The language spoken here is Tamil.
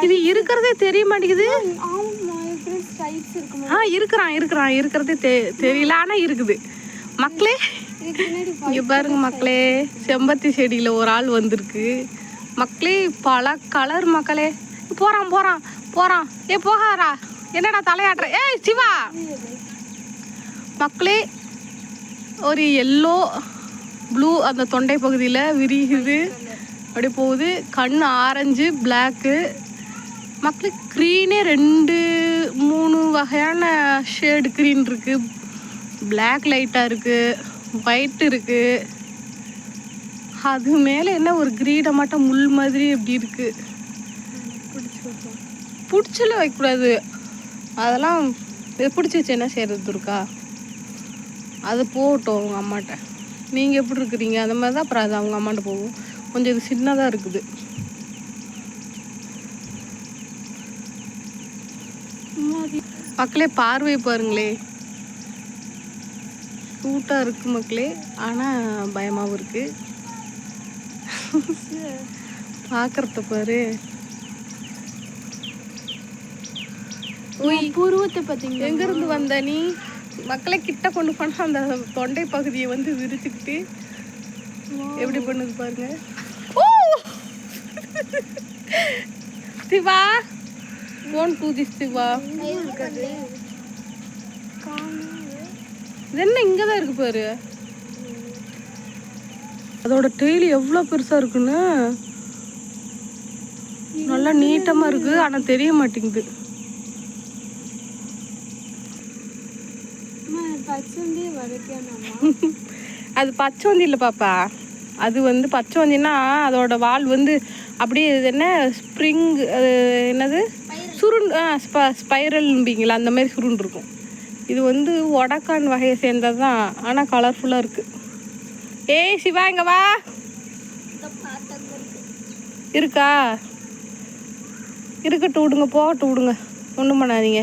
இது இருக்கிறதே தெரிய மாட்டேங்குது. இருக்கிறதே தெரியல, ஆனா இருக்குது மக்களே. இங்க பாருங்க மக்களே, செம்பருத்தி செடியில ஒரு ஆள் வந்திருக்கு மக்களே. பல கலர் மக்களே. போறான் ஏ போகாரா, என்னடா தலையாட்டுற? ஏய் சிவா மக்களே, ஒரு எல்லோ ப்ளூ அந்த தொண்டை பகுதியில் விரிகுது, அப்படி போகுது. கண் ஆரஞ்சு பிளாக்கு மக்களே. க்ரீனே 2-3 வகையான ஷேடு க்ரீன் இருக்குது. பிளாக் லைட்டாக இருக்குது, ஒயிட் இருக்குது. அது மேலே என்ன ஒரு க்ரீனை மட்டும் முள் மாதிரி எப்படி இருக்குது. பிடிச்சல வைக்கக்கூடாது, அதெல்லாம் பிடிச்சி வச்சு என்ன செய்கிறது இருக்கா. அது போகட்டும் அவங்க அம்மாட்ட. நீங்கள் எப்படி இருக்கிறீங்க அந்த மாதிரி தான் அப்புறம் அது அவங்க அம்மாட்ட போகும். கொஞ்சம் இது சின்னதாக இருக்குது. மக்களே பார்வை பாருங்களே, சூட்டாக இருக்கு மக்களே. ஆனால் பயமாகவும் இருக்கு. பார்க்கறத பாரு. பூர்வத்தை பார்த்தீங்க. எங்கேருந்து வந்த நீ? மக்களை கிட்ட கொண்டு போனால் அந்த தொண்டை பகுதியை வந்து விரிச்சுக்கிட்டு எப்படி பண்ணுது பாருங்க. ஓ சிவா, ஓன் பூஜி சிவா. இது என்ன இங்கே தான் இருக்கு பாரு. அதோட டெய்லி எவ்வளோ பெருசாக இருக்குன்னு. நல்லா நீட்டமாக இருக்கு, ஆனால் தெரிய மாட்டேங்குது. அது பச்சைவந்தி இல்லை பாப்பா. அது வந்து பச்சைவந்தின்னா அதோட வால் வந்து அப்படியே என்ன ஸ்ப்ரிங், என்னது ஸ்பைரல்ம்பிங்களா அந்த மாதிரி சுருண்டு இருக்கும். இது வந்து ஒடக்கான் வகையை சேர்ந்தது தான், ஆனால் கலர்ஃபுல்லாக இருக்குது. ஏய் சிவா இங்கே வா. இருக்கா? இருக்கட்டும் விடுங்க, போகட்டும் விடுங்க, ஒன்றும் பண்ணாதீங்க.